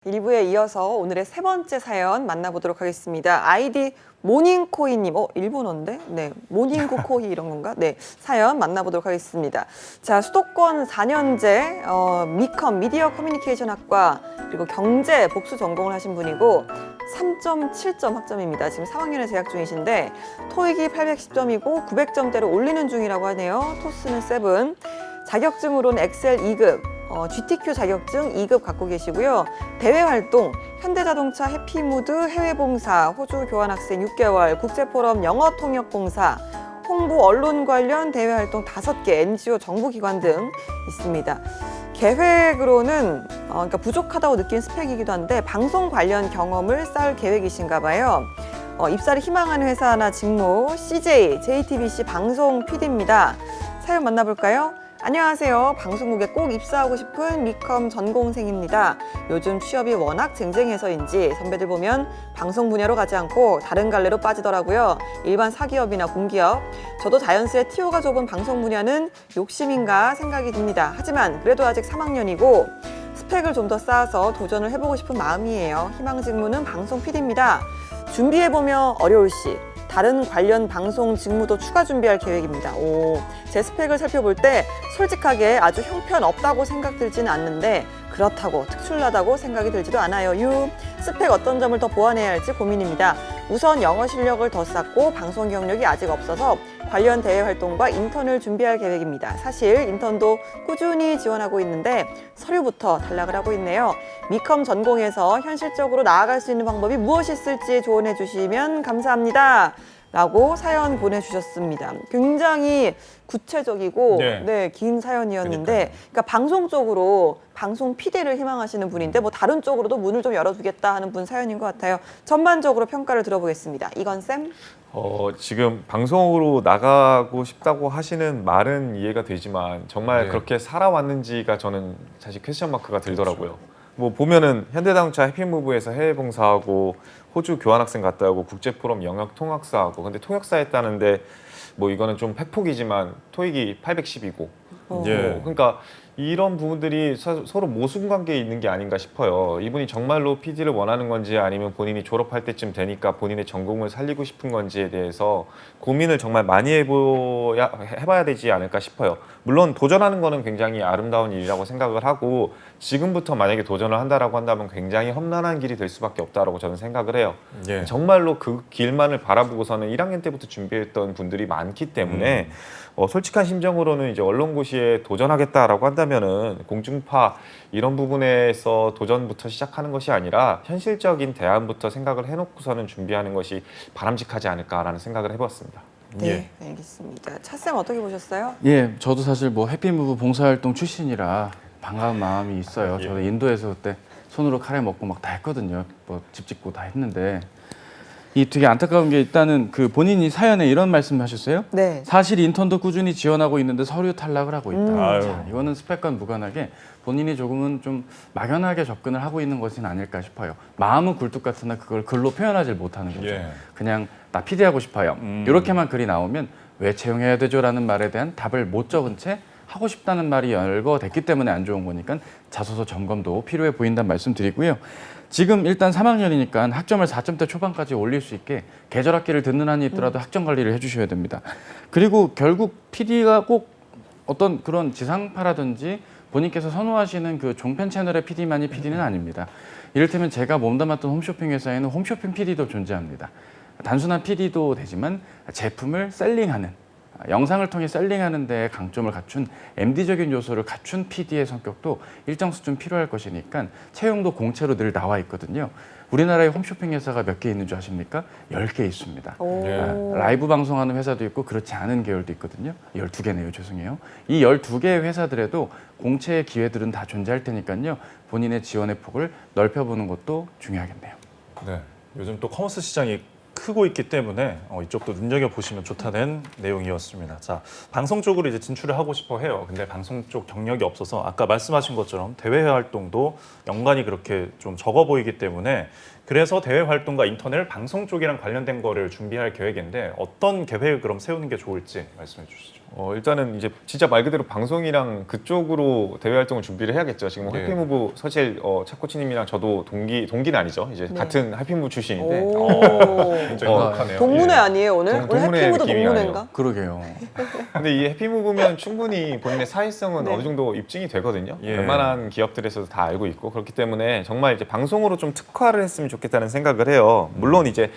1부에 이어서 오늘의 세 번째 사연 만나보도록 하겠습니다. 아이디 모닝코이님, 일본어인데? 네, 모닝구코이 이런 건가? 네, 사연 만나보도록 하겠습니다. 자, 수도권 4년제 미컴 미디어 커뮤니케이션 학과 그리고 경제 복수 전공을 하신 분이고 3.7점 학점입니다. 지금 3학년에 재학 중이신데 토익이 810점이고 900점대로 올리는 중이라고 하네요. 토스는 7. 자격증으로는 엑셀 2급. GTQ 자격증 2급 갖고 계시고요. 대외 활동, 현대자동차 해피무드 해외봉사, 호주 교환학생 6개월, 국제포럼 영어 통역 봉사, 홍보 언론 관련 대외 활동 5개, NGO 정부기관 등 있습니다. 계획으로는 그러니까 부족하다고 느낀 스펙이기도 한데 방송 관련 경험을 쌓을 계획이신가 봐요. 입사를 희망하는 회사나 직무, CJ, JTBC 방송 PD입니다. 사연 만나볼까요? 안녕하세요. 방송국에 꼭 입사하고 싶은 미컴 전공생입니다. 요즘 취업이 워낙 쟁쟁해서인지 선배들 보면 방송 분야로 가지 않고 다른 갈래로 빠지더라고요. 일반 사기업이나 공기업. 저도 자연스레 TO가 좁은 방송 분야는 욕심인가 생각이 듭니다. 하지만 그래도 아직 3학년이고 스펙을 좀 더 쌓아서 도전을 해보고 싶은 마음이에요. 희망 직무는 방송 PD입니다. 준비해보며 어려울 시 다른 관련 방송 직무도 추가 준비할 계획입니다. 제 스펙을 살펴볼 때 솔직하게 아주 형편없다고 생각 들지는 않는데 그렇다고 특출나다고 생각이 들지도 않아요. 스펙 어떤 점을 더 보완해야 할지 고민입니다. 우선 영어 실력을 더 쌓고 방송 경력이 아직 없어서 관련 대외 활동과 인턴을 준비할 계획입니다. 사실 인턴도 꾸준히 지원하고 있는데 서류부터 탈락을 하고 있네요. 미컴 전공에서 현실적으로 나아갈 수 있는 방법이 무엇이 있을지 조언해 주시면 감사합니다. 라고 사연 보내주셨습니다. 굉장히 구체적이고 긴 사연이었는데 그러니까 방송 쪽으로 방송 PD를 희망하시는 분인데 뭐 다른 쪽으로도 문을 좀 열어두겠다 하는 분 사연인 것 같아요. 전반적으로 평가를 들어보겠습니다. 이건쌤? 지금 방송으로 나가고 싶다고 하시는 말은 이해가 되지만 정말 그렇게 살아왔는지가 저는 사실 퀘스천 마크가 들더라고요. 뭐 보면은 현대자동차 해피무브에서 해외 봉사하고 호주 교환학생 갔다 오고 국제포럼 영역 통역사하고 근데 통역사 했다는데 뭐 이거는 좀 팩폭이지만 토익이 810이고 그러니까 이런 부분들이 서로 모순관계에 있는 게 아닌가 싶어요. 이분이 정말로 PD를 원하는 건지 아니면 본인이 졸업할 때쯤 되니까 본인의 전공을 살리고 싶은 건지에 대해서 고민을 정말 많이 해봐야 되지 않을까 싶어요. 물론 도전하는 거는 굉장히 아름다운 일이라고 생각을 하고 지금부터 만약에 도전을 한다라고 한다면 굉장히 험난한 길이 될 수밖에 없다라고 저는 생각을 해요. 정말로 그 길만을 바라보고서는 1학년 때부터 준비했던 분들이 많기 때문에 솔직한 심정으로는 이제 언론고시에 도전하겠다라고 한다면은 공중파 이런 부분에서 도전부터 시작하는 것이 아니라 현실적인 대안부터 생각을 해놓고서는 준비하는 것이 바람직하지 않을까라는 생각을 해봤습니다. 네, 알겠습니다. 차쌤 어떻게 보셨어요? 저도 사실 뭐 해피무브 봉사활동 출신이라 반가운 마음이 있어요. 저도 인도에서 그때 손으로 카레 먹고 막 다 했거든요. 뭐 집 짓고 다 했는데 이 되게 안타까운 게 일단은 그 본인이 사연에 이런 말씀하셨어요. 네. 사실 인턴도 꾸준히 지원하고 있는데 서류 탈락을 하고 있다. 자, 이거는 스펙과 무관하게 본인이 조금은 좀 막연하게 접근을 하고 있는 것은 아닐까 싶어요. 마음은 굴뚝 같으나 그걸 글로 표현하지 못하는 거죠. 그냥 나 PD 하고 싶어요. 이렇게만 글이 나오면 왜 채용해야 되죠?라는 말에 대한 답을 못 적은 채 하고 싶다는 말이 열거됐기 때문에 안 좋은 거니까 자소서 점검도 필요해 보인다는 말씀 드리고요. 지금 일단 3학년이니까 학점을 4점대 초반까지 올릴 수 있게 계절 학기를 듣는 한이 있더라도 학점 관리를 해주셔야 됩니다. 그리고 결국 PD가 꼭 어떤 그런 지상파라든지 본인께서 선호하시는 그 종편 채널의 PD만이 PD는 아닙니다. 이를테면 제가 몸담았던 홈쇼핑 회사에는 홈쇼핑 PD도 존재합니다. 단순한 PD도 되지만 제품을 셀링하는 영상을 통해 셀링하는 데 강점을 갖춘 MD적인 요소를 갖춘 PD의 성격도 일정 수준 필요할 것이니까 채용도 공채로 늘 나와 있거든요. 우리나라에 홈쇼핑 회사가 몇 개 있는 줄 아십니까? 10개 있습니다. 라이브 방송하는 회사도 있고 그렇지 않은 계열도 있거든요. 12개네요. 죄송해요. 이 12개의 회사들에도 공채의 기회들은 다 존재할 테니까요. 본인의 지원의 폭을 넓혀보는 것도 중요하겠네요. 네, 요즘 또 커머스 시장이 크고 있기 때문에 이쪽도 눈여겨보시면 좋다는 내용이었습니다. 자, 방송 쪽으로 이제 진출을 하고 싶어 해요. 근데 방송 쪽 경력이 없어서 아까 말씀하신 것처럼 대외 활동도 연관이 그렇게 좀 적어 보이기 때문에 그래서 대외 활동과 인턴을 방송 쪽이랑 관련된 거를 준비할 계획인데 어떤 계획을 그럼 세우는 게 좋을지 말씀해 주시죠. 일단은 이제 진짜 말 그대로 방송이랑 그쪽으로 대외 활동을 준비를 해야겠죠. 지금 네. 해피무브 사실 차코치님이랑 저도 동기는 아니죠. 이제 네. 같은 해피무브 출신인데 오. 굉장히 행복하네요. 동문회 예. 아니에요 오늘? 오늘 동문회 해피무드 느낌이 동문회인가? 그러게요. 근데 이 해피무브면 충분히 본인의 사회성은 네. 어느 정도 입증이 되거든요. 예. 웬만한 기업들에서도 다 알고 있고 그렇기 때문에 정말 이제 방송으로 좀 특화를 했으면 좋겠다는 생각을 해요. 물론 이제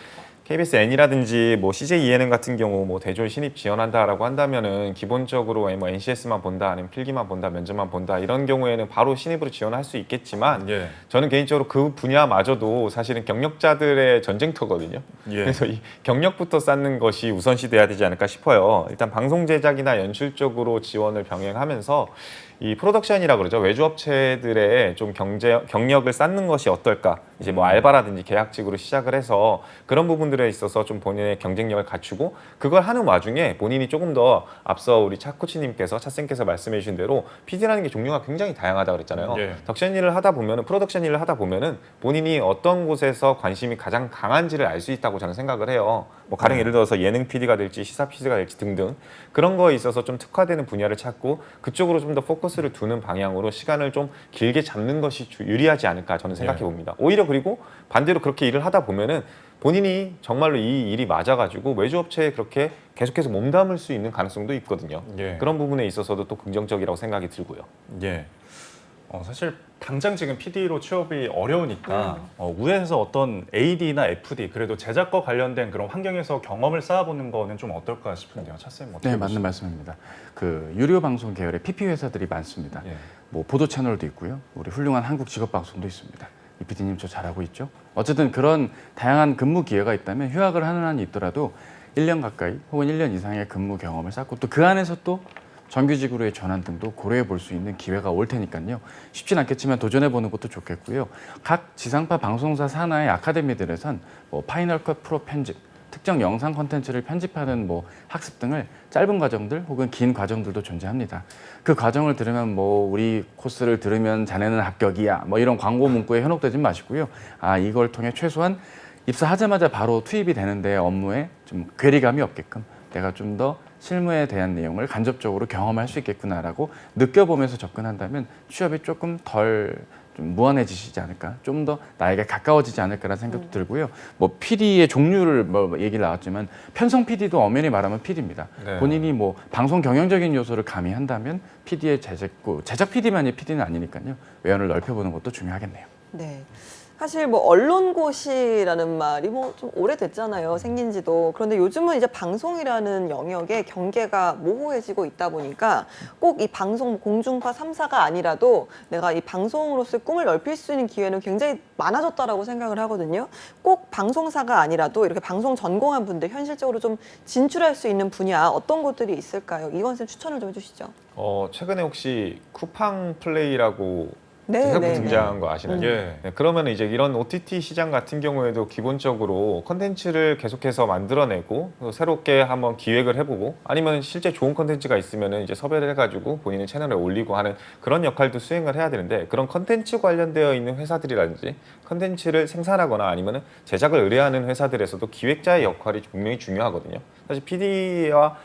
KBS N이라든지 뭐 CJ ENM 같은 경우 뭐 대졸 신입 지원한다라고 한다면은 기본적으로 뭐 NCS만 본다 아니면 필기만 본다 면접만 본다 이런 경우에는 바로 신입으로 지원할 수 있겠지만 예. 저는 개인적으로 그 분야마저도 사실은 경력자들의 전쟁터거든요. 예. 그래서 이 경력부터 쌓는 것이 우선시돼야 되지 않을까 싶어요. 일단 방송 제작이나 연출 쪽으로 지원을 병행하면서 이 프로덕션이라 그러죠. 외주업체들의 좀 경력을 쌓는 것이 어떨까. 이제 뭐 알바라든지 계약직으로 시작을 해서 그런 부분들에 있어서 좀 본인의 경쟁력을 갖추고 그걸 하는 와중에 본인이 조금 더 앞서 우리 차코치님께서 차쌤께서 말씀해 주신 대로 PD라는 게 종류가 굉장히 다양하다 그랬잖아요. 예. 덕션 일을 하다 보면은 프로덕션 일을 하다 보면은 본인이 어떤 곳에서 관심이 가장 강한지를 알 수 있다고 저는 생각을 해요. 뭐 가령 예를 들어서 예능 PD가 될지 시사 PD가 될지 등등 그런 거에 있어서 좀 특화되는 분야를 찾고 그쪽으로 좀 더 포커스를 두는 방향으로 시간을 좀 길게 잡는 것이 유리하지 않을까 저는 생각해 봅니다. 오히려 그리고 반대로 그렇게 일을 하다 보면은 본인이 정말로 이 일이 맞아가지고 외주업체에 그렇게 계속해서 몸담을 수 있는 가능성도 있거든요. 예. 그런 부분에 있어서도 또 긍정적이라고 생각이 들고요. 예. 사실 당장 지금 PD로 취업이 어려우니까 우회해서 어떤 AD나 FD 그래도 제작과 관련된 그런 환경에서 경험을 쌓아보는 거는 좀 어떨까 싶은데요. 차쌤 어떻게 네, 보시나요? 맞는 말씀입니다. 그 유료 방송 계열의 PP 회사들이 많습니다. 예. 뭐 보도 채널도 있고요. 우리 훌륭한 한국 직업 방송도 있습니다. 이 PD님 저 잘하고 있죠? 어쨌든 그런 다양한 근무 기회가 있다면 휴학을 하는 한이 있더라도 1년 가까이 혹은 1년 이상의 근무 경험을 쌓고 또 그 안에서 또 정규직으로의 전환 등도 고려해 볼 수 있는 기회가 올 테니까요. 쉽진 않겠지만 도전해 보는 것도 좋겠고요. 각 지상파 방송사 산하의 아카데미들에선 뭐 파이널 컷 프로 편집, 특정 영상 콘텐츠를 편집하는 뭐 학습 등을 짧은 과정들 혹은 긴 과정들도 존재합니다. 그 과정을 들으면 뭐 우리 코스를 들으면 자네는 합격이야 뭐 이런 광고 문구에 현혹되지 마시고요. 이걸 통해 최소한 입사하자마자 바로 투입이 되는데 업무에 좀 괴리감이 없게끔 내가 좀 더 실무에 대한 내용을 간접적으로 경험할 수 있겠구나라고 느껴보면서 접근한다면 취업이 조금 덜 좀 무한해지시지 않을까, 좀 더 나에게 가까워지지 않을까라는 생각도 들고요. 뭐 PD의 종류를 뭐 얘기 나왔지만 편성 PD도 엄연히 말하면 PD입니다. 네. 본인이 뭐 방송 경영적인 요소를 가미한다면 PD의 제작 PD만이 PD는 아니니까요. 외연을 넓혀보는 것도 중요하겠네요. 네. 사실 뭐 언론고시라는 말이 뭐 좀 오래됐잖아요. 생긴 지도. 그런데 요즘은 이제 방송이라는 영역의 경계가 모호해지고 있다 보니까 꼭 이 방송 공중파 3사가 아니라도 내가 이 방송으로서의 꿈을 넓힐 수 있는 기회는 굉장히 많아졌다라고 생각을 하거든요. 꼭 방송사가 아니라도 이렇게 방송 전공한 분들 현실적으로 좀 진출할 수 있는 분야 어떤 것들이 있을까요? 이건 쌤 추천을 좀 해주시죠. 최근에 혹시 쿠팡 플레이라고 네, 새롭게 네, 등장한 거 아시나요? 예. 네, 그러면 이제 이런 OTT 시장 같은 경우에도 기본적으로 컨텐츠를 계속해서 만들어내고 새롭게 한번 기획을 해보고 아니면 실제 좋은 컨텐츠가 있으면 이제 섭외를 해가지고 본인의 채널에 올리고 하는 그런 역할도 수행을 해야 되는데 그런 컨텐츠 관련되어 있는 회사들이라든지 컨텐츠를 생산하거나 아니면 제작을 의뢰하는 회사들에서도 기획자의 역할이 분명히 중요하거든요. 사실 PD와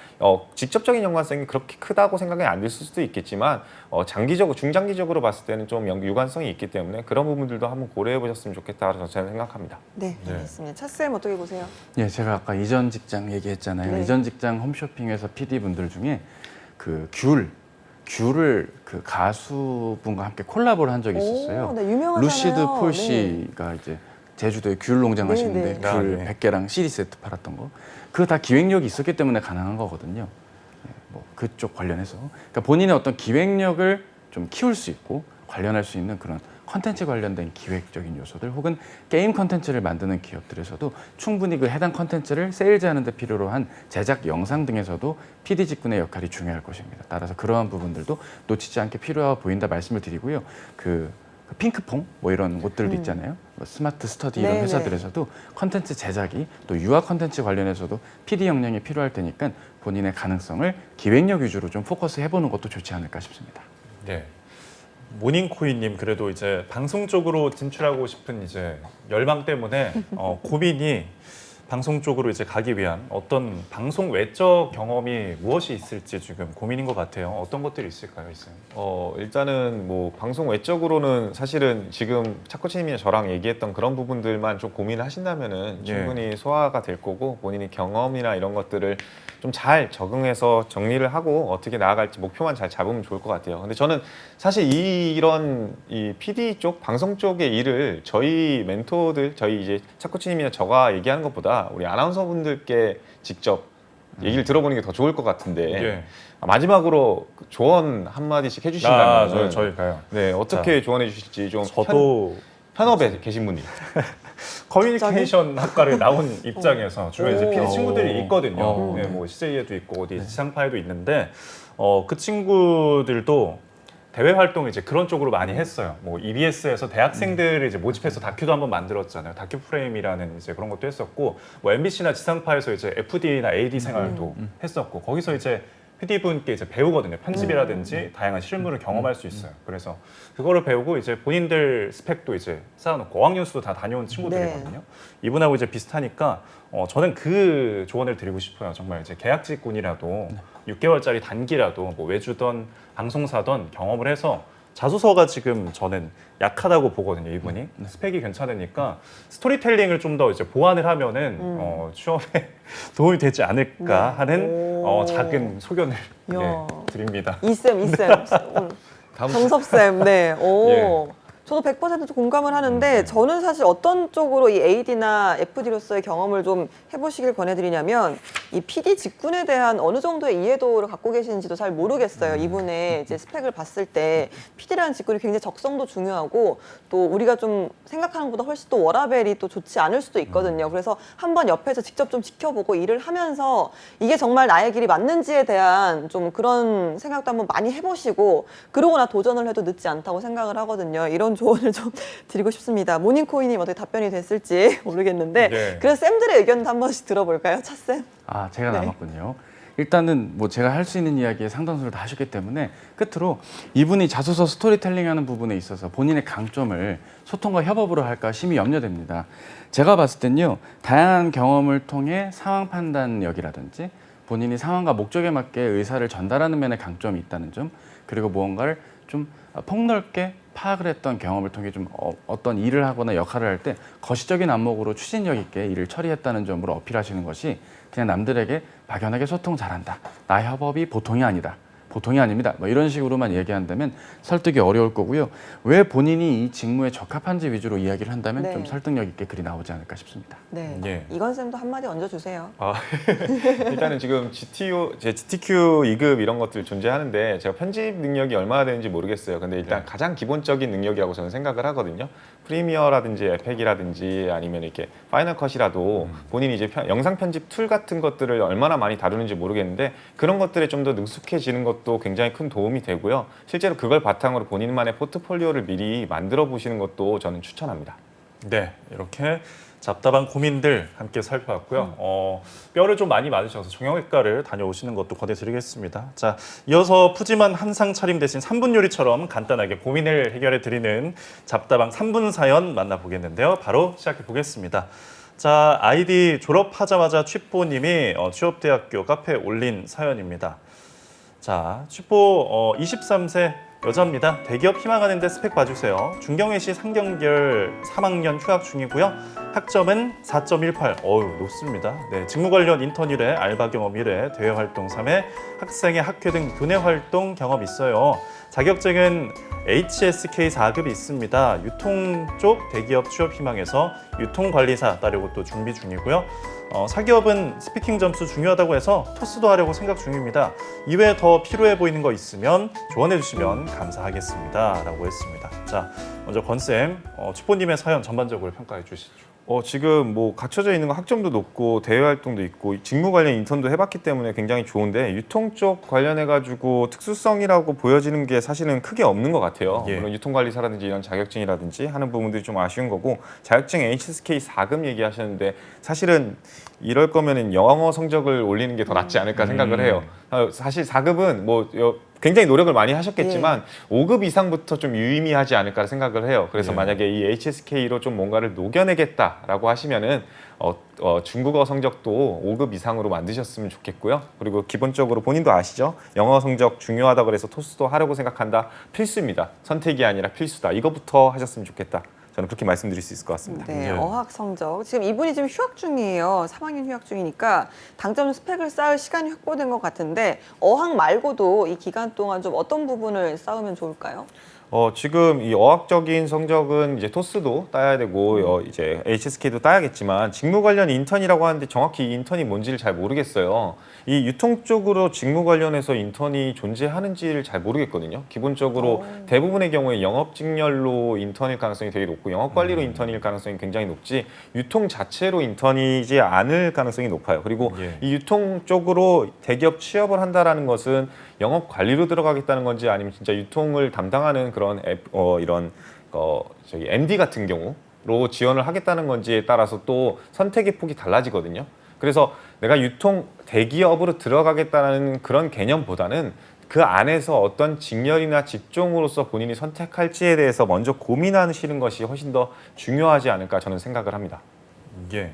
직접적인 연관성이 그렇게 크다고 생각이 안 들 수도 있겠지만 장기적으로 중장기적으로 봤을 때는 좀 유관성이 있기 때문에 그런 부분들도 한번 고려해 보셨으면 좋겠다고 저는 생각합니다. 네, 네. 알겠습니다. 차쌤 어떻게 보세요? 예, 제가 아까 이전 직장 얘기했잖아요. 네. 이전 직장 홈쇼핑에서 PD 분들 중에 그 귤을 그 가수분과 함께 콜라보를 한 적이 있었어요. 오, 네, 유명하잖아요. 루시드 폴 네. 씨가 이제 제주도에 귤 농장 네, 하시는데 네. 귤 네. 100개랑 CD 세트 팔았던 거. 그거 다 기획력이 있었기 때문에 가능한 거거든요. 예, 뭐 그쪽 관련해서. 그러니까 본인의 어떤 기획력을 좀 키울 수 있고 관련할 수 있는 그런 컨텐츠 관련된 기획적인 요소들 혹은 게임 컨텐츠를 만드는 기업들에서도 충분히 그 해당 컨텐츠를 세일즈하는 데 필요로 한 제작 영상 등에서도 PD 직군의 역할이 중요할 것입니다. 따라서 그러한 부분들도 놓치지 않게 필요해 보인다 말씀을 드리고요. 그 핑크퐁 뭐 이런 곳들도 있잖아요. 뭐 스마트 스터디 이런 네네. 회사들에서도 컨텐츠 제작이 또 유아 컨텐츠 관련해서도 PD 역량이 필요할 테니까 본인의 가능성을 기획력 위주로 좀 포커스 해보는 것도 좋지 않을까 싶습니다. 네. 모닝코인님 그래도 이제 방송 쪽으로 진출하고 싶은 이제 열망 때문에 고민이 방송 쪽으로 이제 가기 위한 어떤 방송 외적 경험이 무엇이 있을지 지금 고민인 것 같아요. 어떤 것들이 있을까요, 있어요? 일단은 뭐 방송 외적으로는 사실은 지금 차코치님이 저랑 얘기했던 그런 부분들만 좀 고민을 하신다면은 예. 충분히 소화가 될 거고 본인이 경험이나 이런 것들을 좀 잘 적응해서 정리를 하고 어떻게 나아갈지 목표만 잘 잡으면 좋을 것 같아요. 근데 저는 사실 이런 PD 쪽 방송 쪽의 일을 저희 멘토들 저희 이제 차코치님이나 저가 얘기하는 것보다 우리 아나운서분들께 직접 얘기를 들어보는 게 더 좋을 것 같은데 예. 마지막으로 조언 한 마디씩 해주신다면 저희가요. 네 어떻게 조언해 주실지 좀 저도 현업에 계신 분이 커뮤니케이션 학과를 나온 입장에서 주변에 이제 오. PD 친구들이 있거든요. 오. 네, 뭐 CJ에도 있고 어디 지상파에도 있는데 그 친구들도 대외 활동을 이제 그런 쪽으로 많이 했어요. 뭐 EBS에서 대학생들을 이제 모집해서 다큐도 한번 만들었잖아요. 다큐 프레임이라는 이제 그런 것도 했었고, 뭐 MBC나 지상파에서 이제 FD나 AD 생활도 했었고, 거기서 이제 PD 분께 이제 배우거든요. 편집이라든지 다양한 실무를 경험할 수 있어요. 그래서 그거를 배우고 이제 본인들 스펙도 이제 쌓아놓고 어학연수도 다 다녀온 친구들이거든요. 이분하고 이제 비슷하니까 저는 그 조언을 드리고 싶어요. 정말 이제 계약직군이라도 6개월짜리 단기라도 뭐 외주던 방송사던 경험을 해서 자소서가 지금 저는 약하다고 보거든요. 이분이 스펙이 괜찮으니까 스토리텔링을 좀 더 이제 보완을 하면은 취업에 도움이 되지 않을까 하는 오. 작은 소견을 이야. 드립니다. 이쌤 오늘 정섭쌤, 네. 오. 저도 100% 공감을 하는데 저는 사실 어떤 쪽으로 이 AD나 FD로서의 경험을 좀 해보시길 권해드리냐면 이 PD 직군에 대한 어느 정도의 이해도를 갖고 계시는지도 잘 모르겠어요. 이분의 이제 스펙을 봤을 때 PD라는 직군이 굉장히 적성도 중요하고 또 우리가 좀 생각하는 것보다 훨씬 또 워라밸이 또 좋지 않을 수도 있거든요. 그래서 한번 옆에서 직접 좀 지켜보고 일을 하면서 이게 정말 나의 길이 맞는지에 대한 좀 그런 생각도 한번 많이 해보시고 그러고 나 도전을 해도 늦지 않다고 생각을 하거든요. 이런 조언을 좀 드리고 싶습니다. 모닝코인님 어떻게 답변이 됐을지 모르겠는데 네. 그래서 쌤들의 의견도 한 번씩 들어볼까요? 차쌤? 아, 제가 네. 남았군요. 일단은 뭐 제가 할 수 있는 이야기의 상당수를 다 하셨기 때문에 끝으로 이분이 자소서 스토리텔링하는 부분에 있어서 본인의 강점을 소통과 협업으로 할까 심히 염려됩니다. 제가 봤을 땐요, 다양한 경험을 통해 상황 판단력이라든지 본인이 상황과 목적에 맞게 의사를 전달하는 면에 강점이 있다는 점, 그리고 무언가를 좀 폭넓게 파악을 했던 경험을 통해 좀 어떤 일을 하거나 역할을 할 때 거시적인 안목으로 추진력 있게 일을 처리했다는 점으로 어필하시는 것이 그냥 남들에게 막연하게 소통 잘한다, 나 협업이 보통이 아니다, 보통이 아닙니다, 뭐 이런 식으로만 얘기한다면 설득이 어려울 거고요. 왜 본인이 이 직무에 적합한지 위주로 이야기를 한다면 네. 좀 설득력 있게 글이 나오지 않을까 싶습니다. 네. 예. 이건 쌤도 한마디 얹어주세요. 일단은 지금 GTQ 2급 이런 것들 존재하는데 제가 편집 능력이 얼마나 되는지 모르겠어요. 근데 일단 가장 기본적인 능력이라고 저는 생각을 하거든요. 프리미어라든지 에펙이라든지 아니면 이렇게 파이널 컷이라도 본인이 이제 영상 편집 툴 같은 것들을 얼마나 많이 다루는지 모르겠는데 그런 것들에 좀 더 능숙해지는 것도 굉장히 큰 도움이 되고요. 실제로 그걸 바탕으로 본인만의 포트폴리오를 미리 만들어 보시는 것도 저는 추천합니다. 네, 이렇게 잡다방 고민들 함께 살펴봤고요. 뼈를 좀 많이 맞으셔서 정형외과를 다녀오시는 것도 권해드리겠습니다. 자, 이어서 푸짐한 한상 차림 대신 3분 요리처럼 간단하게 고민을 해결해 드리는 잡다방 3분 사연 만나보겠는데요. 바로 시작해 보겠습니다. 자, 아이디 졸업하자마자 취뽀님이 취업대학교 카페에 올린 사연입니다. 자, 취뽀 23세 여자입니다. 대기업 희망하는데 스펙 봐주세요. 중경외시 상경결 3학년 휴학 중이고요. 학점은 4.18. 높습니다. 네, 직무 관련 인턴 1회, 알바 경험 1회, 대외 활동 3회, 학생회 학회 등 교내 활동 경험 있어요. 자격증은 HSK 4급이 있습니다. 유통 쪽 대기업 취업 희망해서 유통관리사 따려고 또 준비 중이고요. 사기업은 스피킹 점수 중요하다고 해서 토스도 하려고 생각 중입니다. 이외에 더 필요해 보이는 거 있으면 조언해 주시면 감사하겠습니다. 라고 했습니다. 자, 먼저 권쌤, 취뽀님의 사연 전반적으로 평가해 주시죠. 지금 뭐 갖춰져 있는 거 학점도 높고 대외 활동도 있고 직무 관련 인턴도 해봤기 때문에 굉장히 좋은데 유통 쪽 관련해 가지고 특수성이라고 보여지는 게 사실은 크게 없는 것 같아요. 예. 물론 유통관리사라든지 이런 자격증이라든지 하는 부분들이 좀 아쉬운 거고 자격증 HSK 4급 얘기하셨는데 사실은 이럴 거면은 영어 성적을 올리는 게 더 낫지 않을까 생각을 해요. 사실 4급은 뭐 굉장히 노력을 많이 하셨겠지만 5급 이상부터 좀 유의미하지 않을까 생각을 해요. 그래서 예. 만약에 이 HSK로 좀 뭔가를 녹여내겠다라고 하시면은 중국어 성적도 5급 이상으로 만드셨으면 좋겠고요. 그리고 기본적으로 본인도 아시죠? 영어 성적 중요하다고 그래서 토스도 하려고 생각한다. 필수입니다. 선택이 아니라 필수다. 이거부터 하셨으면 좋겠다. 저는 그렇게 말씀드릴 수 있을 것 같습니다. 네, 예. 어학 성적. 지금 이분이 지금 휴학 중이에요. 3학년 휴학 중이니까 당점 스펙을 쌓을 시간이 확보된 것 같은데 어학 말고도 이 기간 동안 좀 어떤 부분을 쌓으면 좋을까요? 지금 이 어학적인 성적은 이제 토스도 따야 되고 이제 HSK도 따야겠지만 직무 관련 인턴이라고 하는데 정확히 이 인턴이 뭔지를 잘 모르겠어요. 이 유통 쪽으로 직무 관련해서 인턴이 존재하는지를 잘 모르겠거든요. 기본적으로 대부분의 경우에 영업 직렬로 인턴일 가능성이 되게 높고 영업 관리로 인턴일 가능성이 굉장히 높지 유통 자체로 인턴이지 않을 가능성이 높아요. 그리고 예. 이 유통 쪽으로 대기업 취업을 한다라는 것은 영업 관리로 들어가겠다는 건지 아니면 진짜 유통을 담당하는 그런 저기 MD 같은 경우로 지원을 하겠다는 건지에 따라서 또 선택의 폭이 달라지거든요. 그래서 내가 유통 대기업으로 들어가겠다는 그런 개념보다는 그 안에서 어떤 직렬이나 직종으로서 본인이 선택할지에 대해서 먼저 고민하시는 것이 훨씬 더 중요하지 않을까 저는 생각을 합니다. 예.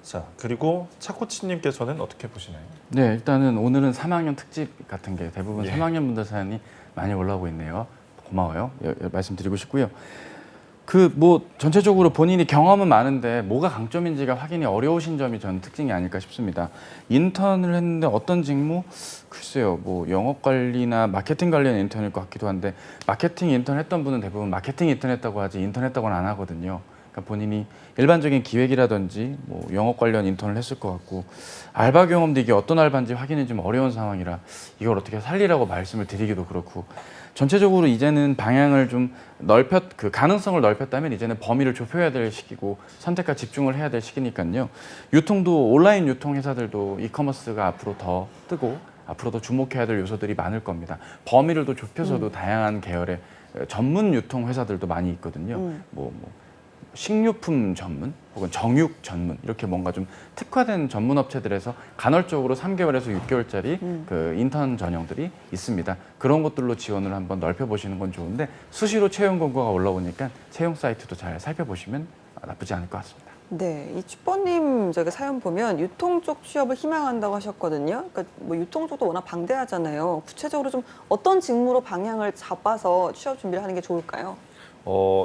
자, 그리고 차코치님께서는 어떻게 보시나요? 네, 일단은 오늘은 3학년 특집 같은 게 대부분 예. 3학년 분들 사연이 많이 올라오고 있네요. 고마워요. 말씀드리고 싶고요. 그 뭐 전체적으로 본인이 경험은 많은데 뭐가 강점인지가 확인이 어려우신 점이 저는 특징이 아닐까 싶습니다. 인턴을 했는데 어떤 직무? 글쎄요, 뭐 영업 관리나 마케팅 관련 인턴일 것 같기도 한데 마케팅 인턴 했던 분은 대부분 마케팅 인턴 했다고 하지 인턴 했다고는 안 하거든요. 그러니까 본인이 일반적인 기획이라든지 뭐 영업 관련 인턴을 했을 것 같고 알바 경험도 이게 어떤 알바인지 확인이 좀 어려운 상황이라 이걸 어떻게 살리라고 말씀을 드리기도 그렇고 전체적으로 이제는 방향을 좀 그 가능성을 넓혔다면 이제는 범위를 좁혀야 될 시기고 선택과 집중을 해야 될 시기니까요. 유통도 온라인 유통 회사들도 이커머스가 앞으로 더 뜨고 앞으로 더 주목해야 될 요소들이 많을 겁니다. 범위를 더 좁혀서도 다양한 계열의 전문 유통 회사들도 많이 있거든요. 뭐 식료품 전문 혹은 정육 전문 이렇게 뭔가 좀 특화된 전문 업체들에서 간헐적으로 3개월에서 6개월짜리 그 인턴 전형들이 있습니다. 그런 것들로 지원을 한번 넓혀보시는 건 좋은데 수시로 채용 공고가 올라오니까 채용 사이트도 잘 살펴보시면 나쁘지 않을 것 같습니다. 네, 이 쥐뽀님 저희가 사연 보면 유통 쪽 취업을 희망한다고 하셨거든요. 그러니까 뭐 유통 쪽도 워낙 방대하잖아요. 구체적으로 좀 어떤 직무로 방향을 잡아서 취업 준비를 하는 게 좋을까요?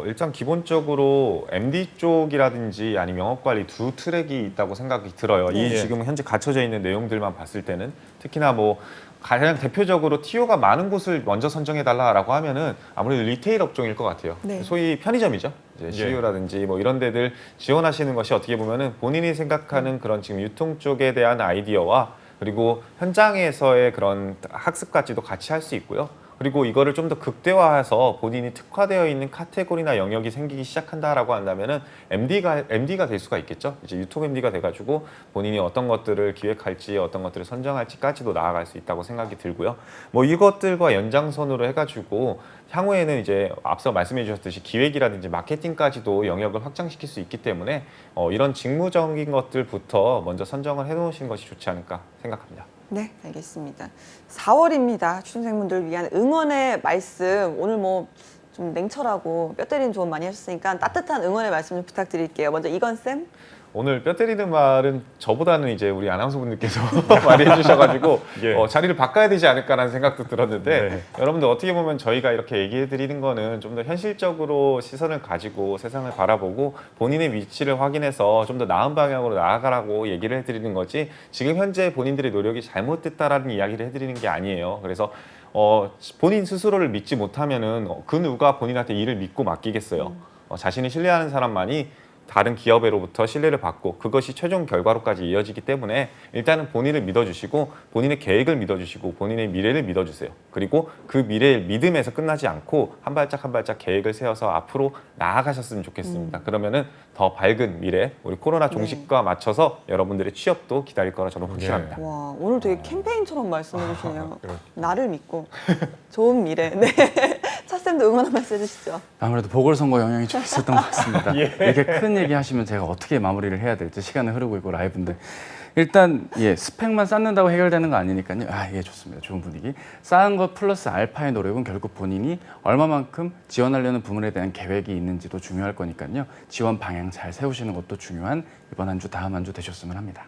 일단 기본적으로 MD 쪽이라든지 아니면 영업관리 두 트랙이 있다고 생각이 들어요. 네. 이 지금 현재 갖춰져 있는 내용들만 봤을 때는 특히나 뭐 가장 대표적으로 TO가 많은 곳을 먼저 선정해달라라고 하면은 아무래도 리테일 업종일 것 같아요. 네. 소위 편의점이죠. 이제 CU라든지 뭐 이런 데들 지원하시는 것이 어떻게 보면은 본인이 생각하는 그런 지금 유통 쪽에 대한 아이디어와 그리고 현장에서의 그런 학습까지도 같이 할 수 있고요. 그리고 이거를 좀 더 극대화해서 본인이 특화되어 있는 카테고리나 영역이 생기기 시작한다라고 한다면은 MD가 될 수가 있겠죠. 이제 유통 MD가 돼가지고 본인이 어떤 것들을 기획할지, 어떤 것들을 선정할지까지도 나아갈 수 있다고 생각이 들고요. 뭐 이것들과 연장선으로 해가지고 향후에는 이제 앞서 말씀해 주셨듯이 기획이라든지 마케팅까지도 영역을 확장시킬 수 있기 때문에 이런 직무적인 것들부터 먼저 선정을 해놓으시는 것이 좋지 않을까 생각합니다. 네, 알겠습니다. 4월입니다. 취준생분들을 위한 응원의 말씀. 오늘 뭐 좀 냉철하고 뼈 때리는 조언 많이 하셨으니까 따뜻한 응원의 말씀 좀 부탁드릴게요. 먼저 이건쌤. 오늘 뼈 때리는 말은 저보다는 이제 우리 아나운서분들께서 많이 해주셔가지고 예. 자리를 바꿔야 되지 않을까라는 생각도 들었는데 네. 여러분들 어떻게 보면 저희가 이렇게 얘기해 드리는 거는 좀 더 현실적으로 시선을 가지고 세상을 바라보고 본인의 위치를 확인해서 좀 더 나은 방향으로 나아가라고 얘기를 해드리는 거지 지금 현재 본인들의 노력이 잘못됐다라는 이야기를 해드리는 게 아니에요. 그래서 본인 스스로를 믿지 못하면은 그 누가 본인한테 일을 믿고 맡기겠어요. 자신이 신뢰하는 사람만이 다른 기업으로부터 신뢰를 받고 그것이 최종 결과로까지 이어지기 때문에 일단은 본인을 믿어주시고 본인의 계획을 믿어주시고 본인의 미래를 믿어주세요. 그리고 그 미래의 믿음에서 끝나지 않고 한 발짝 한 발짝 계획을 세워서 앞으로 나아가셨으면 좋겠습니다. 그러면은 더 밝은 미래, 우리 코로나 종식과 맞춰서 여러분들의 취업도 기다릴 거라 저는 확신합니다. 와, 오늘 되게 캠페인처럼 말씀해 주시네요. 그렇군요. 나를 믿고 좋은 미래. 네. 차쌤도 응원 한 말씀 해주시죠. 아무래도 보궐선거 영향이 좀 있었던 것 같습니다. 이렇게 큰 얘기 하시면 제가 어떻게 마무리를 해야 될지 시간은 흐르고 있고 라이브인데 일단 예 스펙만 쌓는다고 해결되는 거 아니니까요. 예 좋습니다. 좋은 분위기. 쌓은 것 플러스 알파의 노력은 결국 본인이 얼마만큼 지원하려는 부문에 대한 계획이 있는지도 중요할 거니까요. 지원 방향 잘 세우시는 것도 중요한 이번 한 주 다음 한 주 되셨으면 합니다.